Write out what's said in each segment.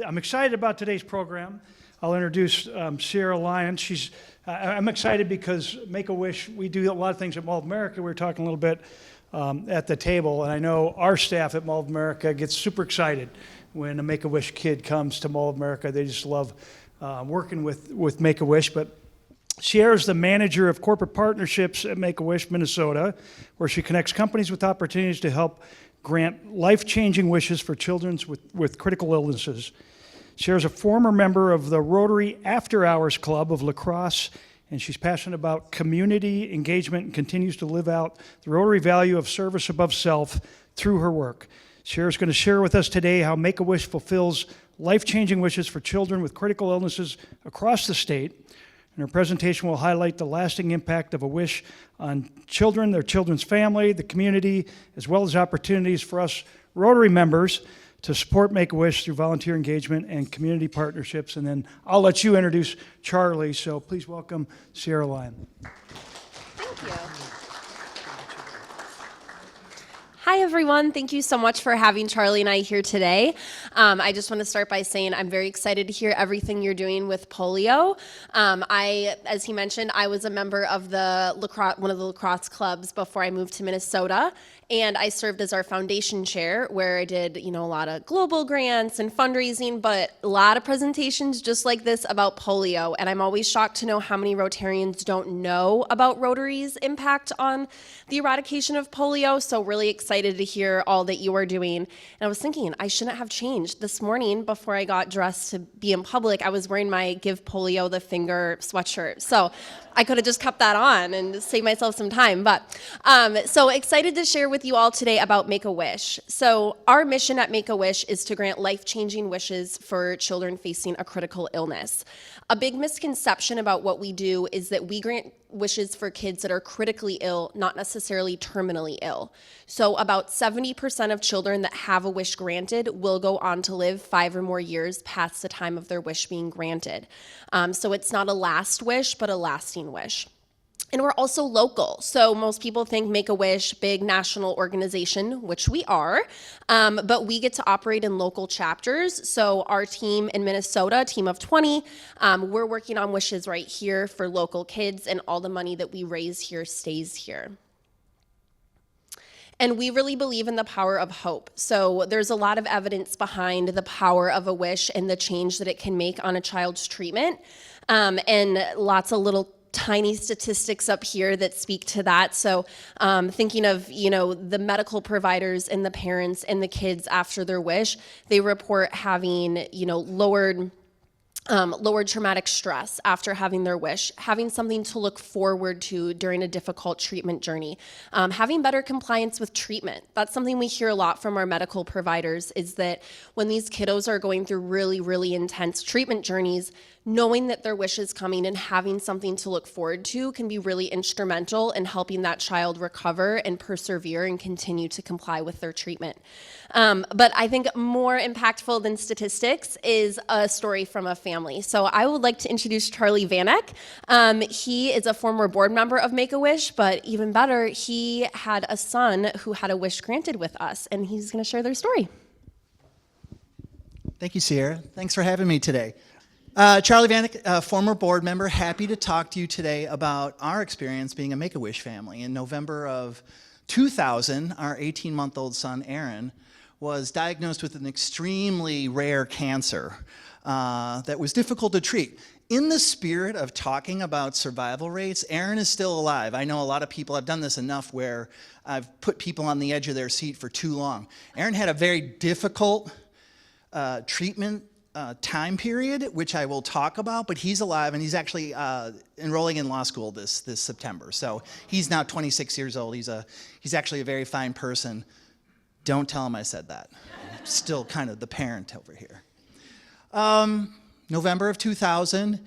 I'm excited about today's program. I'll introduce Sierra Lyon. I'm excited because Make-A-Wish, we do a lot of things at Mall of America. We were talking a little bit at the table, and I know our staff at Mall of America gets super excited when a Make-A-Wish kid comes to Mall of America. They just love working with Make-A-Wish. But Sierra's the manager of corporate partnerships at Make-A-Wish, Minnesota, where she connects companies with opportunities to help grant life-changing wishes for children with critical illnesses. Sierra's a former member of the Rotary After Hours Club of Crosse, and she's passionate about community engagement and continues to live out the Rotary value of service above self through her work. Sierra's going to share with us today how Make-A-Wish fulfills life-changing wishes for children with critical illnesses across the state. And her presentation will highlight the lasting impact of a wish on children, their children's family, the community, as well as opportunities for us Rotary members to support Make-A-Wish through volunteer engagement and community partnerships. And then I'll let you introduce Charlie, so please welcome Sierra Lyon. Thank you. Hi, everyone. Thank you so much for having Charlie and I here today. I just want to start by saying I'm very excited to hear everything you're doing with polio. As he mentioned, I was a member of one of the lacrosse clubs before I moved to Minnesota. And I served as our foundation chair, where I did, a lot of global grants and fundraising, but a lot of presentations just like this about polio. And I'm always shocked to know how many Rotarians don't know about Rotary's impact on the eradication of polio. So really excited to hear all that you are doing. And I was thinking, I shouldn't have changed. This morning, before I got dressed to be in public, I was wearing my Give Polio the Finger sweatshirt. So I could have just kept that on and saved myself some time. But so excited to share with you all today about Make-A-Wish. So our mission at Make-A-Wish is to grant life-changing wishes for children facing a critical illness. A big misconception about what we do is that we grant wishes for kids that are critically ill, not necessarily terminally ill. So about 70% of children that have a wish granted will go on to live 5 or more years past the time of their wish being granted. So it's not a last wish, but a lasting wish. And we're also local. So most people think Make-A-Wish, big national organization, which we are, but we get to operate in local chapters. So our team in Minnesota, a team of 20, we're working on wishes right here for local kids, and all the money that we raise here stays here. And we really believe in the power of hope. So there's a lot of evidence behind the power of a wish and the change that it can make on a child's treatment, and lots of little tiny statistics up here that speak to that. So thinking of, the medical providers and the parents and the kids after their wish, they report having, lowered traumatic stress after having their wish, having something to look forward to during a difficult treatment journey, having better compliance with treatment. That's something we hear a lot from our medical providers, is that when these kiddos are going through really, really intense treatment journeys, knowing that their wish is coming and having something to look forward to can be really instrumental in helping that child recover and persevere and continue to comply with their treatment. But I think more impactful than statistics is a story from a family. So I would like to introduce Charlie Vanek. He is a former board member of Make-A-Wish, but even better, he had a son who had a wish granted with us, and he's going to share their story. Thank you, Sierra. Thanks for having me today. Charlie Vanek, former board member, happy to talk to you today about our experience being a Make-A-Wish family. In November of 2000, our 18-month-old son, Aaron, was diagnosed with an extremely rare cancer that was difficult to treat. In the spirit of talking about survival rates, Aaron is still alive. I know a lot of people, I've done this enough where I've put people on the edge of their seat for too long. Aaron had a very difficult treatment time period, which I will talk about, but he's alive, and he's actually enrolling in law school this September. So he's now 26 years old. He's actually a very fine person. Don't tell him I said that. I'm still kind of the parent over here. November of 2000,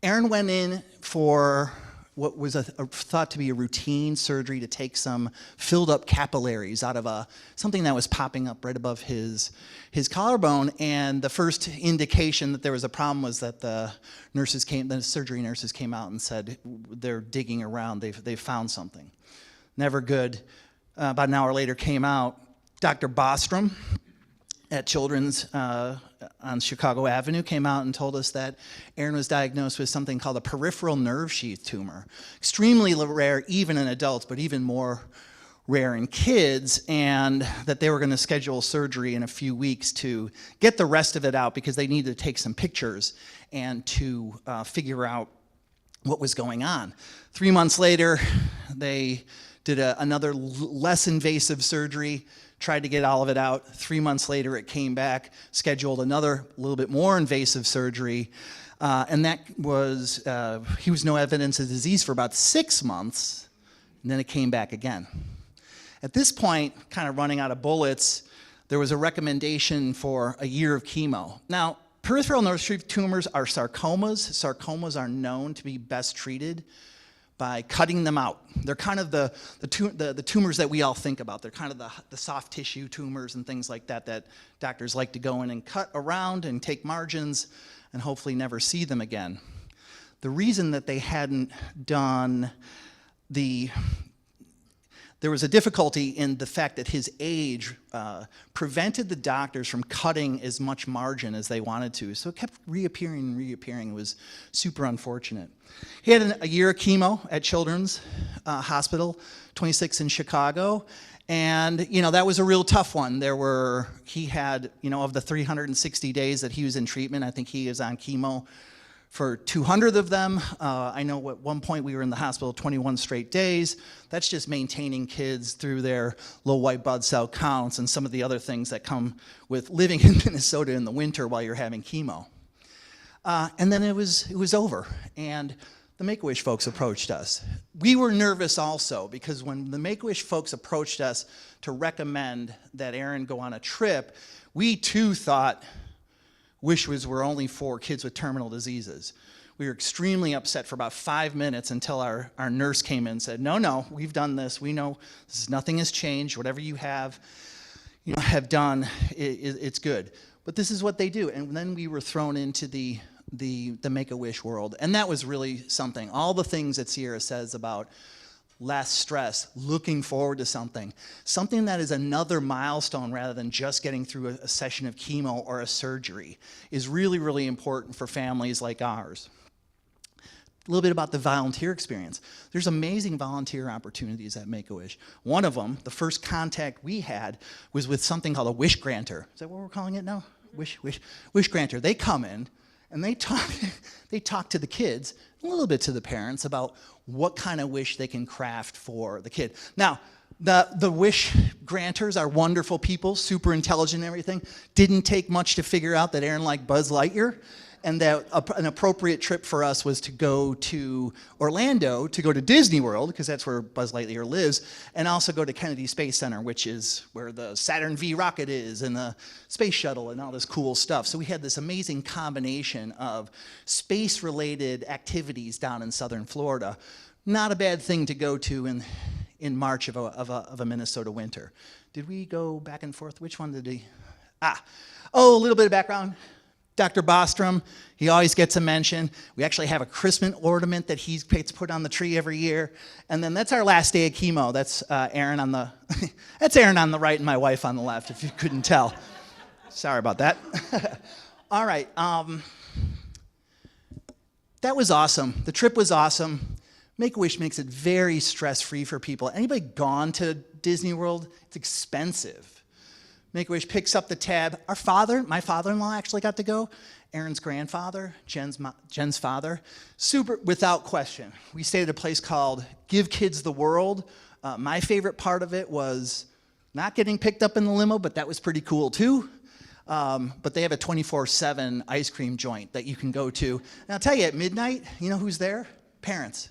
Aaron went in for what was thought to be a routine surgery to take some filled up capillaries out of something that was popping up right above his collarbone. And the first indication that there was a problem was that the surgery nurses came out and said they're digging around, they found something. Never good. About an hour later came out, Dr. Bostrom at Children's on Chicago Avenue came out and told us that Aaron was diagnosed with something called a peripheral nerve sheath tumor. Extremely rare even in adults, but even more rare in kids, and that they were going to schedule surgery in a few weeks to get the rest of it out because they needed to take some pictures and to figure out what was going on. 3 months later, they did another less invasive surgery, tried to get all of it out. 3 months later, it came back, scheduled another little bit more invasive surgery, and that was, he was no evidence of disease for about 6 months, and then it came back again. At this point, kind of running out of bullets, there was a recommendation for a year of chemo. Now, peripheral nerve sheath tumors are sarcomas. Sarcomas are known to be best treated by cutting them out. They're kind of the tumors that we all think about. They're kind of the soft tissue tumors and things like that that doctors like to go in and cut around and take margins and hopefully never see them again. The reason that they hadn't done there was a difficulty in the fact that his age prevented the doctors from cutting as much margin as they wanted to. So it kept reappearing and reappearing. It was super unfortunate. He had a year of chemo at Children's Hospital, 26 in Chicago. And, that was a real tough one. He had, of the 360 days that he was in treatment, I think he was on chemo for 200 of them. I know at one point we were in the hospital 21 straight days. That's just maintaining kids through their low white blood cell counts and some of the other things that come with living in Minnesota in the winter while you're having chemo. And then it was over, and the Make-A-Wish folks approached us. We were nervous also, because when the Make-A-Wish folks approached us to recommend that Aaron go on a trip, we too thought wishes were only for kids with terminal diseases. We were extremely upset for about 5 minutes until our nurse came in and said, no, we've done this. We know nothing has changed. Whatever you have done, it's good. But this is what they do. And then we were thrown into the Make-A-Wish world. And that was really something. All the things that Sierra says about less stress, looking forward to something that is another milestone rather than just getting through a session of chemo or a surgery, is really, really important for families like ours. A little bit about the volunteer experience. There's amazing volunteer opportunities at Make-A-Wish. One of them, the first contact we had, was with something called a wish granter. Is that what we're calling it now? Wish granter. They come in and they talk to the kids, a little bit to the parents, about what kind of wish they can craft for the kid. Now, the wish granters are wonderful people, super intelligent and everything. Didn't take much to figure out that Aaron liked Buzz Lightyear, and that an appropriate trip for us was to go to Orlando, to go to Disney World, because that's where Buzz Lightyear lives, and also go to Kennedy Space Center, which is where the Saturn V rocket is, and the space shuttle, and all this cool stuff. So we had this amazing combination of space-related activities down in southern Florida. Not a bad thing to go to in March of a Minnesota winter. Did we go back and forth? Which one did he? A little bit of background. Dr. Bostrom, he always gets a mention. We actually have a Christmas ornament that he gets put on the tree every year. And then that's our last day of chemo. That's Aaron on the that's Aaron on the right and my wife on the left, if you couldn't tell. Sorry about that. All right. That was awesome. The trip was awesome. Make-A-Wish makes it very stress-free for people. Anybody gone to Disney World? It's expensive. Make-A-Wish picks up the tab. My father-in-law actually got to go. Aaron's grandfather, Jen's father. Super, without question. We stayed at a place called Give Kids the World. My favorite part of it was not getting picked up in the limo, but that was pretty cool too. But they have a 24/7 ice cream joint that you can go to. And I'll tell you, at midnight, you know who's there? Parents.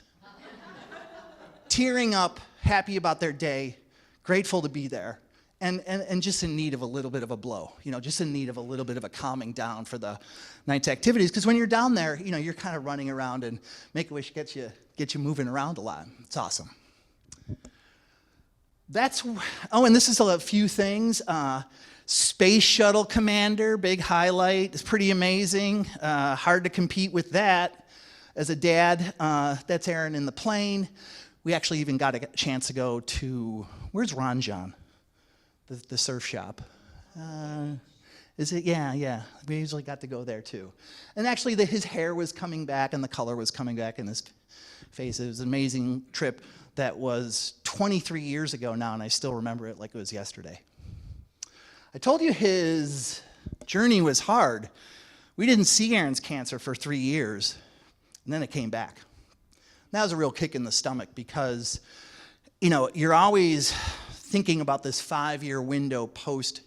Tearing up, happy about their day, grateful to be there. And just in need of a little bit of a blow, just in need of a little bit of a calming down for the night's activities. Because when you're down there, you're kind of running around, and Make-A-Wish gets you moving around a lot. It's awesome. And this is a few things. Space Shuttle Commander, big highlight. It's pretty amazing. Hard to compete with that. As a dad, that's Aaron in the plane. We actually even got a chance to go to, where's Ron John? The surf shop. Is it? Yeah. We usually got to go there too. And actually, his hair was coming back and the color was coming back in his face. It was an amazing trip that was 23 years ago now, and I still remember it like it was yesterday. I told you his journey was hard. We didn't see Aaron's cancer for 3 years, and then it came back. That was a real kick in the stomach because, you're always thinking about this 5-year window post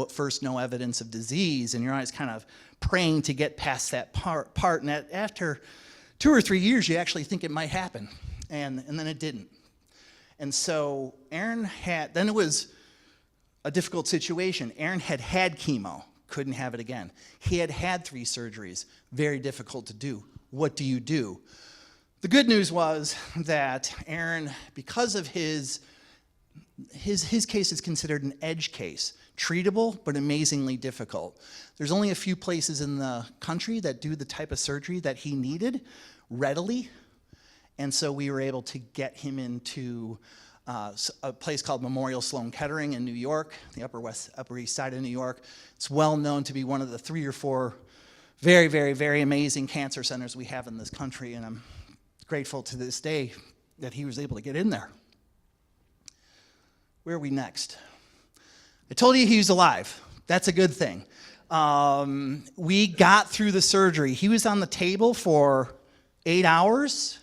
first no evidence of disease, and you're always kind of praying to get past that part. And after 2 or 3 years, you actually think it might happen, and then it didn't. And so then it was a difficult situation. Aaron had chemo, couldn't have it again. He had 3 surgeries, very difficult to do. What do you do? The good news was that Aaron, because of his case is considered an edge case, treatable but amazingly difficult. There's only a few places in the country that do the type of surgery that he needed readily, and so we were able to get him into a place called Memorial Sloan Kettering in New York, the Upper East Side of New York. It's well known to be one of the 3 or 4 very, very, very amazing cancer centers we have in this country, and I'm grateful to this day that he was able to get in there. Where are we next? I told you he was alive. That's a good thing. We got through the surgery. He was on the table for 8 hours.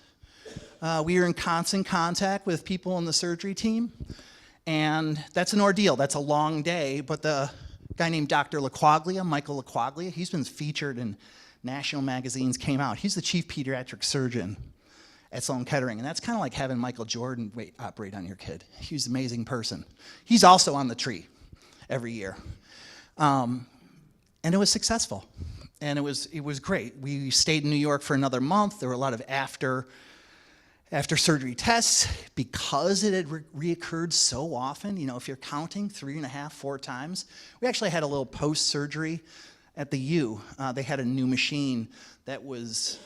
We were in constant contact with people on the surgery team, and that's an ordeal. That's a long day, but the guy named Dr. Michael LaQuaglia, he's been featured in national magazines, came out. He's the chief pediatric surgeon at Sloan Kettering, and that's kind of like having Michael Jordan operate on your kid. He's an amazing person. He's also on the tree every year. And it was successful, and it was great. We stayed in New York for another month. There were a lot of after surgery tests because it had reoccurred so often. If you're counting 3.5, 4 times, we actually had a little post-surgery at the U. They had a new machine that was.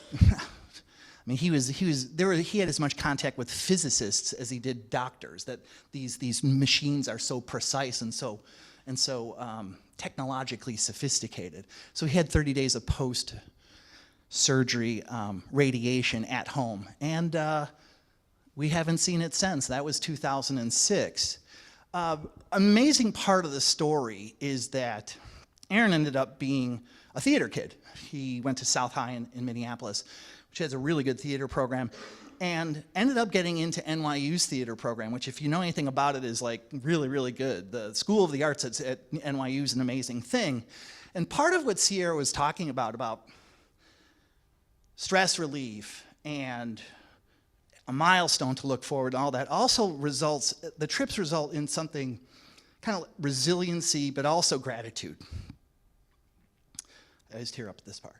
He had as much contact with physicists as he did doctors. That these machines are so precise and so technologically sophisticated. So he had 30 days of post-surgery radiation at home, and we haven't seen it since. That was 2006. Amazing part of the story is that Aaron ended up being a theater kid. He went to South High in Minneapolis, which has a really good theater program, and ended up getting into NYU's theater program, which, if you know anything about it, is like really, really good. The School of the Arts at NYU is an amazing thing. And part of what Sierra was talking about stress relief and a milestone to look forward and all that, also the trips result in something kind of resiliency, but also gratitude. I just tear up at this part.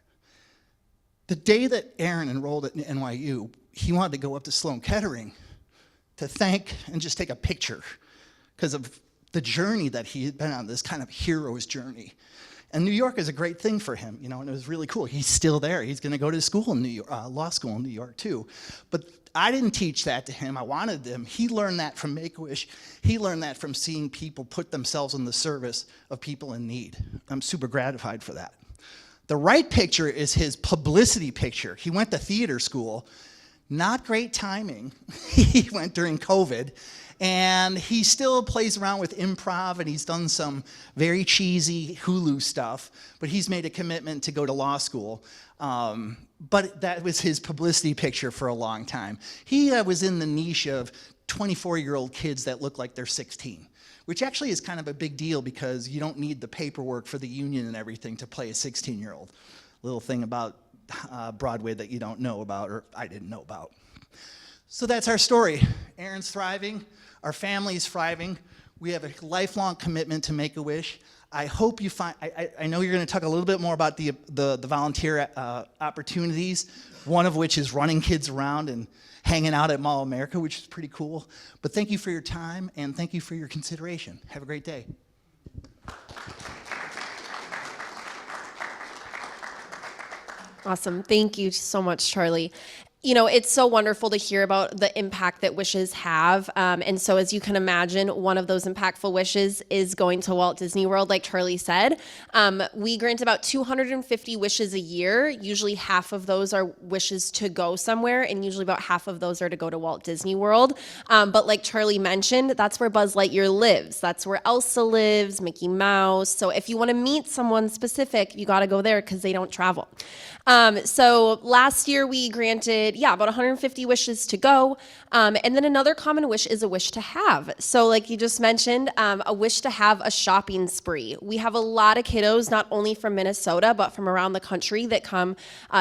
The day that Aaron enrolled at NYU, he wanted to go up to Sloan Kettering to thank and just take a picture because of the journey that he had been on, this kind of hero's journey. And New York is a great thing for him, and it was really cool. He's still there. He's going to go to school in New York, law school in New York too. But I didn't teach that to him. I wanted him. He learned that from Make-A-Wish. He learned that from seeing people put themselves in the service of people in need. I'm super gratified for that. The right picture is his publicity picture. He went to theater school. Not great timing. He went during COVID. And he still plays around with improv, and he's done some very cheesy Hulu stuff. But he's made a commitment to go to law school. But that was his publicity picture for a long time. He was in the niche of 24-year-old kids that look like they're 16. Which actually is kind of a big deal because you don't need the paperwork for the union and everything to play a 16-year-old. Little thing about Broadway that you don't know about, or I didn't know about. So that's our story. Aaron's thriving. Our family's thriving. We have a lifelong commitment to Make-A-Wish. I hope you find, I know you're going to talk a little bit more about the volunteer opportunities, one of which is running kids around and hanging out at Mall of America, which is pretty cool. But thank you for your time, and thank you for your consideration. Have a great day. Awesome. Thank you so much, Charlie. You know, it's so wonderful to hear about the impact that wishes have. And so as you can imagine, one of those impactful wishes is going to Walt Disney World, like Charlie said. We grant about 250 wishes a year. Usually half of those are wishes to go somewhere, and usually about half of those are to go to Walt Disney World. But like Charlie mentioned, that's where Buzz Lightyear lives. That's where Elsa lives, Mickey Mouse. So if you want to meet someone specific, you got to go there because they don't travel. So last year we granted, about 150 wishes to go. And then another common wish is a wish to have. So like you just mentioned, a wish to have a shopping spree. We have a lot of kiddos, not only from Minnesota, but from around the country that come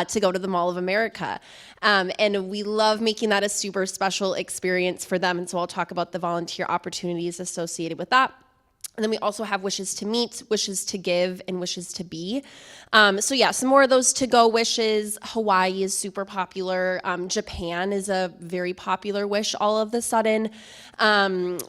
to go to the Mall of America. And we love making that a super special experience for them. And so I'll talk about the volunteer opportunities associated with that. And then we also have wishes to meet, wishes to give, and wishes to be. Some more of those to-go wishes. Hawaii is super popular. Japan is a very popular wish all of a sudden.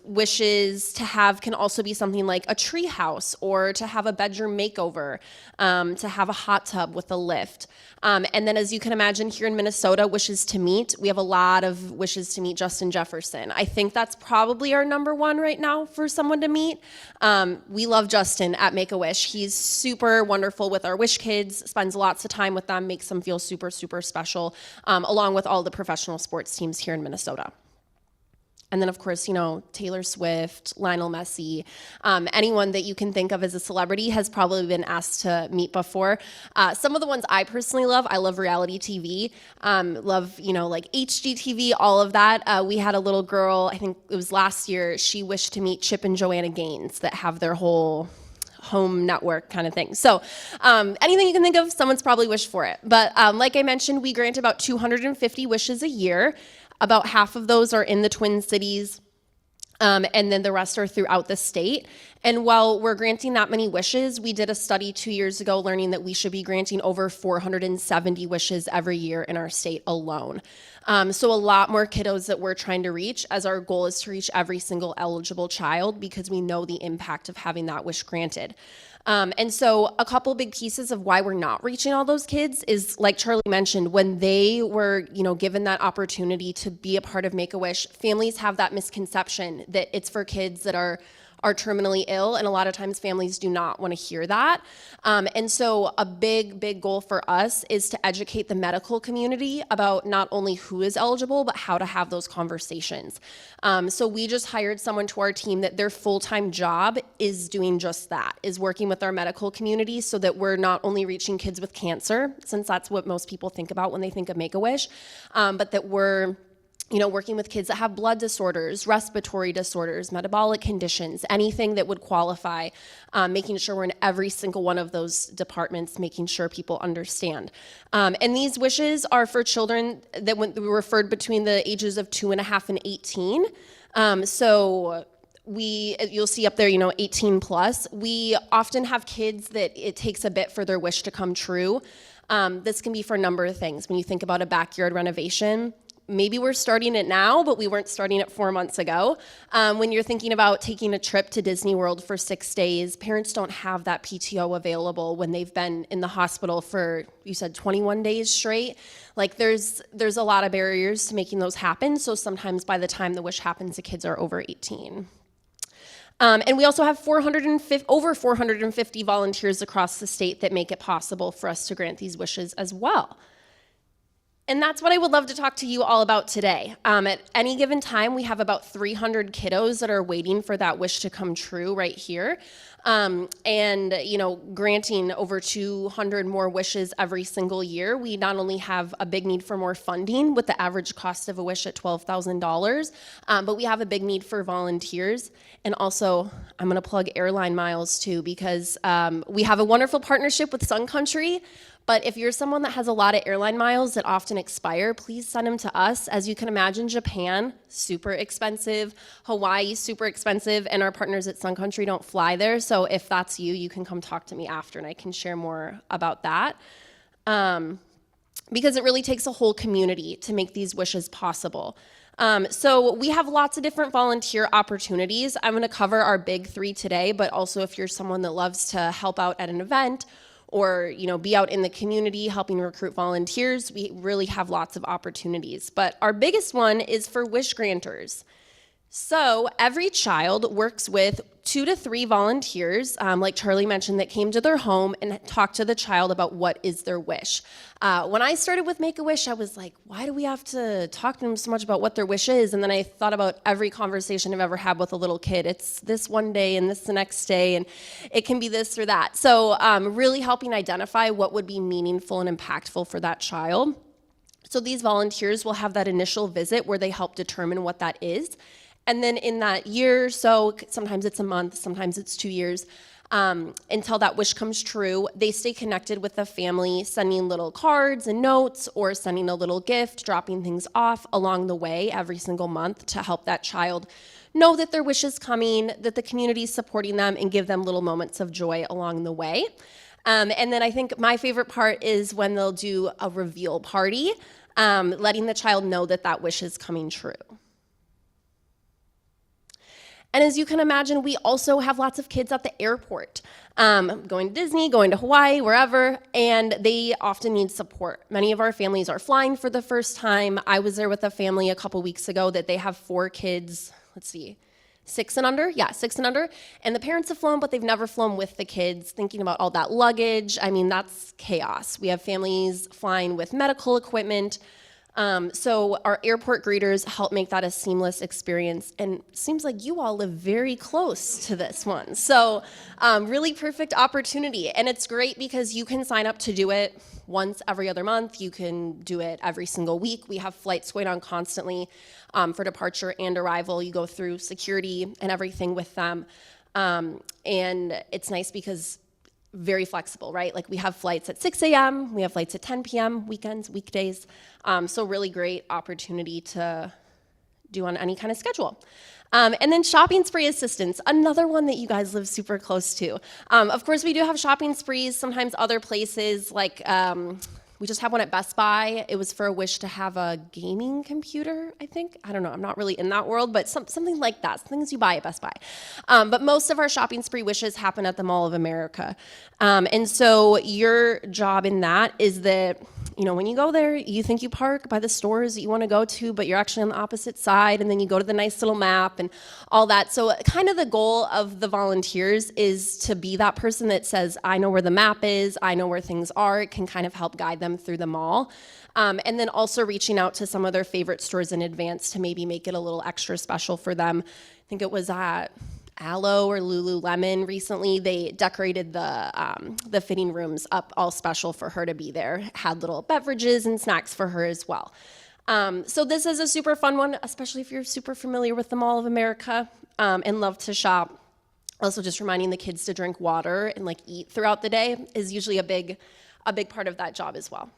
Wishes to have can also be something like a tree house, or to have a bedroom makeover, to have a hot tub with a lift. And then as you can imagine, here in Minnesota, wishes to meet. We have a lot of wishes to meet Justin Jefferson. I think that's probably our number one right now for someone to meet. We love Justin at Make-A-Wish. He's super wonderful with our wish kids, spends lots of time with them, makes them feel super, super special, along with all the professional sports teams here in Minnesota. And then, of course, Taylor Swift, Lionel Messi, anyone that you can think of as a celebrity has probably been asked to meet before. Some of the ones I personally love, I love reality TV, love, like HGTV, all of that. We had a little girl, I think it was last year, she wished to meet Chip and Joanna Gaines that have their whole home network kind of thing. So anything you can think of, someone's probably wished for it. But like I mentioned, we grant about 250 wishes a year. About half of those are in the Twin Cities, and then the rest are throughout the state. And while we're granting that many wishes, we did a study 2 years ago learning that we should be granting over 470 wishes every year in our state alone. So a lot more kiddos that we're trying to reach, as our goal is to reach every single eligible child, because we know the impact of having that wish granted. And so a couple big pieces of why we're not reaching all those kids is, like Charlie mentioned, when they were, given that opportunity to be a part of Make-A-Wish, families have that misconception that it's for kids that are terminally ill, and a lot of times families do not want to hear that. And so a big goal for us is to educate the medical community about not only who is eligible, but how to have those conversations. So we just hired someone to our team that their full-time job is doing just that, is working with our medical community so that we're not only reaching kids with cancer, since that's what most people think about when they think of Make-A-Wish, but that we're working with kids that have blood disorders, respiratory disorders, metabolic conditions, anything that would qualify, making sure we're in every single one of those departments, making sure people understand. And these wishes are for children that were referred between the ages of 2.5 and 18. You'll see up there, 18 plus. We often have kids that it takes a bit for their wish to come true. This can be for a number of things. When you think about a backyard renovation, maybe we're starting it now, but we weren't starting it 4 months ago. When you're thinking about taking a trip to Disney World for 6 days, parents don't have that PTO available when they've been in the hospital for, you said 21 days straight. Like there's a lot of barriers to making those happen. So sometimes by the time the wish happens, the kids are over 18. And we also have over 450 volunteers across the state that make it possible for us to grant these wishes as well. And that's what I would love to talk to you all about today. At any given time, we have about 300 kiddos that are waiting for that wish to come true right here. Granting over 200 more wishes every single year, we not only have a big need for more funding with the average cost of a wish at $12,000, but we have a big need for volunteers. And also, I'm gonna plug airline miles too, because we have a wonderful partnership with Sun Country. But if you're someone that has a lot of airline miles that often expire, please send them to us. As you can imagine, Japan, super expensive. Hawaii, super expensive. And our partners at Sun Country don't fly there. So if that's you, you can come talk to me after and I can share more about that. Because it really takes a whole community to make these wishes possible. So we have lots of different volunteer opportunities. I'm gonna cover our big 3 today, but also if you're someone that loves to help out at an event, or, be out in the community helping recruit volunteers, we really have lots of opportunities. But our biggest one is for wish granters. So every child works with 2 to 3 volunteers, like Charlie mentioned, that came to their home and talked to the child about what is their wish. When I started with Make-A-Wish, I was like, why do we have to talk to them so much about what their wish is? And then I thought about every conversation I've ever had with a little kid. It's this one day and this the next day, and it can be this or that. So really helping identify what would be meaningful and impactful for that child. So these volunteers will have that initial visit where they help determine what that is. And then in that year or so, sometimes it's a month, sometimes it's 2 years, until that wish comes true, they stay connected with the family, sending little cards and notes or sending a little gift, dropping things off along the way every single month to help that child know that their wish is coming, that the community is supporting them, and give them little moments of joy along the way. And then I think my favorite part is when they'll do a reveal party, letting the child know that that wish is coming true. And as you can imagine, we also have lots of kids at the airport, going to Disney, going to Hawaii, wherever, and they often need support. Many of our families are flying for the first time. I was there with a family a couple weeks ago that they have 4 kids, 6 and under? Yeah, 6 and under. And the parents have flown, but they've never flown with the kids, thinking about all that luggage. I mean, that's chaos. We have families flying with medical equipment. So our airport greeters help make that a seamless experience, and it seems like you all live very close to this one. So really perfect opportunity, and it's great because you can sign up to do it once every other month. You can do it every single week. We have flights going on constantly for departure and arrival. You go through security and everything with them, and it's nice because very flexible, right? Like we have flights at 6 a.m., we have flights at 10 p.m., weekends, weekdays. So really great opportunity to do on any kind of schedule. And then shopping spree assistance, another one that you guys live super close to. Of course, we do have shopping sprees, sometimes other places like we just have one at Best Buy. It was for a wish to have a gaming computer, I think. I don't know, I'm not really in that world, but something like that, things you buy at Best Buy. But most of our shopping spree wishes happen at the Mall of America. And so your job in that is that, when you go there, you think you park by the stores that you want to go to, but you're actually on the opposite side, and then you go to the nice little map and all that. So kind of the goal of the volunteers is to be that person that says, I know where the map is, I know where things are. It can kind of help guide them through the mall. And then also reaching out to some of their favorite stores in advance to maybe make it a little extra special for them. I think it was at Aloe or Lululemon recently. They decorated the fitting rooms up all special for her to be there. Had little beverages and snacks for her as well. So this is a super fun one, especially if you're super familiar with the Mall of America and love to shop. Also, just reminding the kids to drink water and eat throughout the day is usually a big part of that job as well.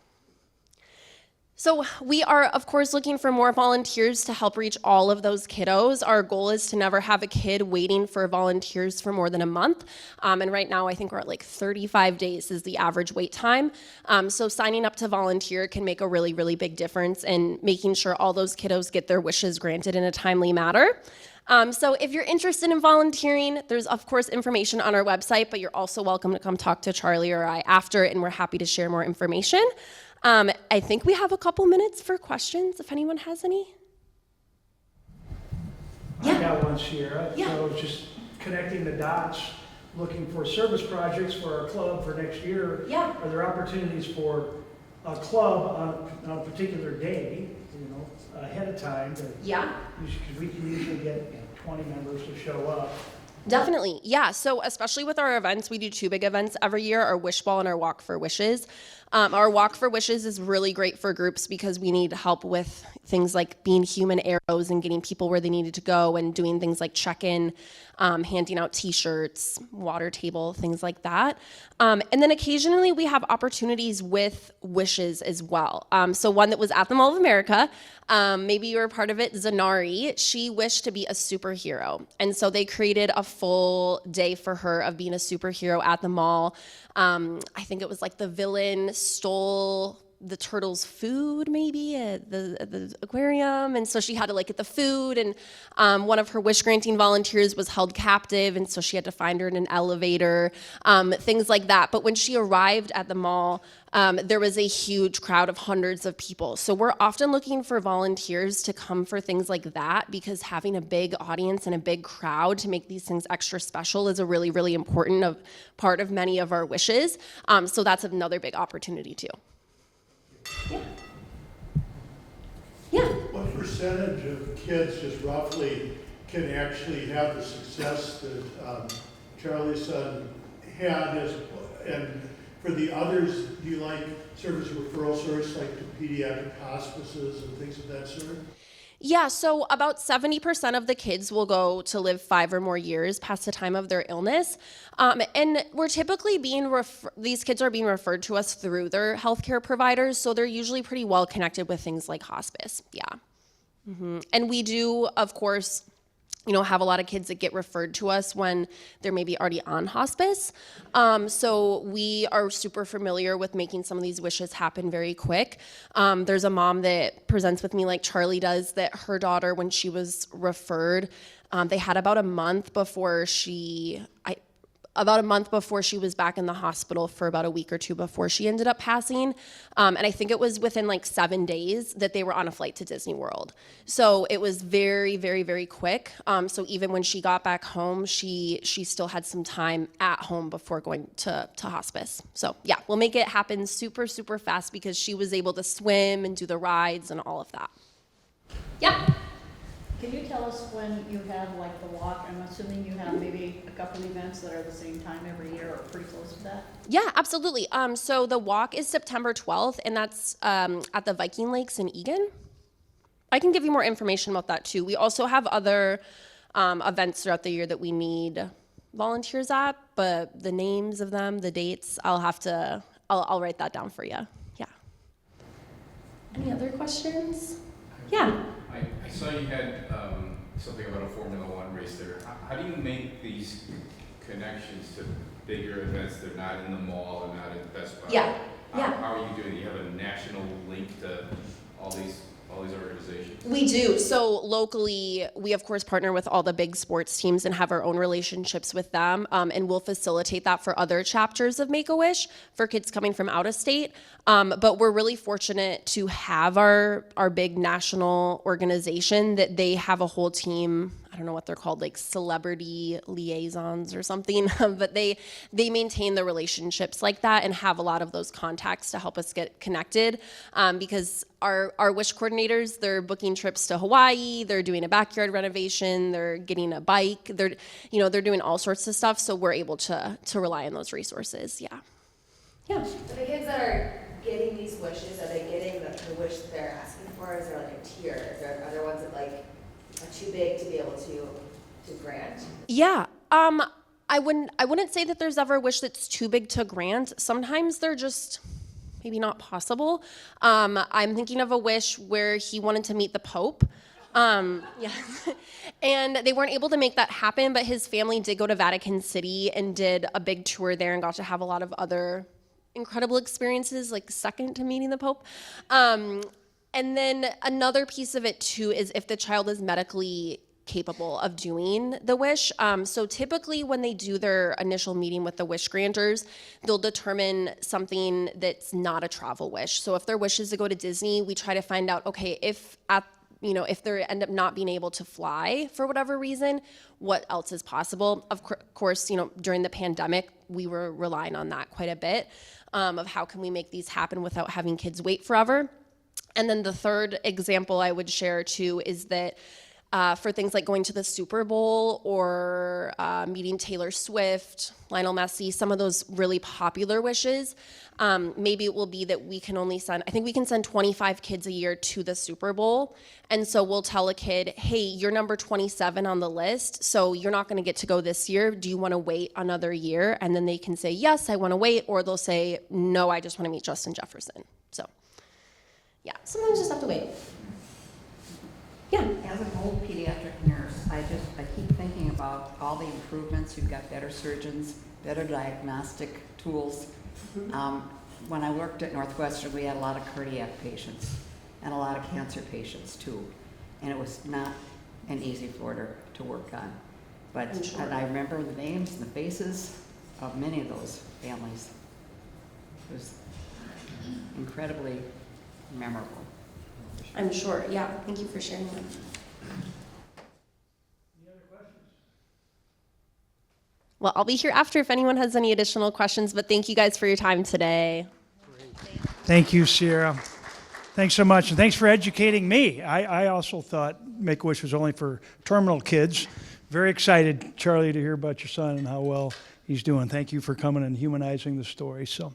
So we are, of course, looking for more volunteers to help reach all of those kiddos. Our goal is to never have a kid waiting for volunteers for more than a month. And right now, I think we're at 35 days is the average wait time. So signing up to volunteer can make a really, really big difference in making sure all those kiddos get their wishes granted in a timely manner. So if you're interested in volunteering, there's, of course, information on our website, but you're also welcome to come talk to Charlie or I after, and we're happy to share more information. I think we have a couple minutes for questions, if anyone has any. I got one, Sierra. Yeah. So just connecting the dots, looking for service projects for our club for next year. Yeah. Are there opportunities for a club on a particular day, ahead of time? Yeah. Because we can usually get 20 members to show up. Definitely, yeah. So especially with our events, we do 2 big events every year, our Wish Ball and our Walk for Wishes. Our Walk for Wishes is really great for groups because we need help with things like being human arrows and getting people where they needed to go and doing things like check-in, handing out t-shirts, water table, things like that. And then occasionally we have opportunities with wishes as well. So one that was at the Mall of America, maybe you were part of it, Zanari, she wished to be a superhero. And so they created a full day for her of being a superhero at the mall. I think it was the villain stole the turtles' food maybe at the aquarium, and so she had to like get the food, and one of her wish granting volunteers was held captive, and so she had to find her in an elevator, things like that. But when she arrived at the mall, there was a huge crowd of hundreds of people. So we're often looking for volunteers to come for things like that, because having a big audience and a big crowd to make these things extra special is a really, really important part of many of our wishes. So that's another big opportunity too. Yeah. Yeah. What percentage of kids, just roughly, can actually have the success that Charlie's son had? And for the others, do you like serve as a referral source, like to pediatric hospices and things of that sort? Yeah, so about 70% of the kids will go to live 5 or more years past the time of their illness. And we're typically these kids are being referred to us through their healthcare providers, so they're usually pretty well connected with things like hospice, yeah. And we do, of course, have a lot of kids that get referred to us when they're maybe already on hospice. So we are super familiar with making some of these wishes happen very quick. There's a mom that presents with me like Charlie does, that her daughter, when she was referred, they had about a month before she was back in the hospital for about a week or two before she ended up passing. And I think it was within like 7 days that they were on a flight to Disney World. So it was very, very, very quick. So even when she got back home, she still had some time at home before going to hospice. So yeah, we'll make it happen super, super fast, because she was able to swim and do the rides and all of that. Yeah. Can you tell us when you have like the walk? I'm assuming you have maybe a couple events that are the same time every year or pretty close to that? Yeah, absolutely. So the walk is September 12th, and that's at the Viking Lakes in Eagan. I can give you more information about that too. We also have other events throughout the year that we need volunteers at, but the names of them, the dates, I'll write that down for you. Yeah. Any other questions? Yeah. I saw you had something about a Formula One race there. How do you make these connections to bigger events that are not in the mall and not at Best Buy? Yeah. How are you doing? Do you have a national link to all these organizations? We do. So locally, we of course partner with all the big sports teams and have our own relationships with them, and we'll facilitate that for other chapters of Make-A-Wish for kids coming from out of state. But we're really fortunate to have our big national organization that they have a whole team. I don't know what they're called, like celebrity liaisons or something, but they maintain the relationships like that and have a lot of those contacts to help us get connected, because our wish coordinators, they're booking trips to Hawaii, they're doing a backyard renovation, they're getting a bike, they're doing all sorts of stuff, so we're able to rely on those resources. Yeah. For the kids that are getting these wishes, are they getting the wish that they're asking for? Is there like a tier? Are there ones that like are too big to be able to grant? Yeah. I wouldn't say that there's ever a wish that's too big to grant. Sometimes they're just maybe not possible. I'm thinking of a wish where he wanted to meet the Pope. Yeah. And they weren't able to make that happen, but his family did go to Vatican City and did a big tour there and got to have a lot of other incredible experiences, like second to meeting the Pope. And then another piece of it too is if the child is medically capable of doing the wish. So typically when they do their initial meeting with the wish granters, they'll determine something that's not a travel wish. So if their wish is to go to Disney, we try to find out, okay, if they end up not being able to fly for whatever reason, what else is possible? Of course, during the pandemic, we were relying on that quite a bit, of how can we make these happen without having kids wait forever. And then the third example I would share too is that for things like going to the Super Bowl or meeting Taylor Swift, Lionel Messi, some of those really popular wishes, maybe it will be that we can send 25 kids a year to the Super Bowl. And so we'll tell a kid, hey, you're number 27 on the list, so you're not gonna get to go this year. Do you wanna wait another year? And then they can say, yes, I wanna wait, or they'll say, no, I just wanna meet Justin Jefferson. So, yeah, sometimes you just have to wait. Yeah. As an old pediatric nurse, I keep thinking about all the improvements. You've got better surgeons, better diagnostic tools. when I worked at Northwestern, we had a lot of cardiac patients and a lot of cancer patients too. And it was not an easy floor to work on. But I'm sure. and I remember the names and the faces of many of those families. It was incredibly memorable. I'm sure. Yeah. Thank you for sharing that. Well, I'll be here after if anyone has any additional questions, but thank you guys for your time today. Thank you, Sierra. Thanks so much, and thanks for educating me. I also thought Make-A-Wish was only for terminal kids. Very excited, Charlie, to hear about your son and how well he's doing. Thank you for coming and humanizing the story. So.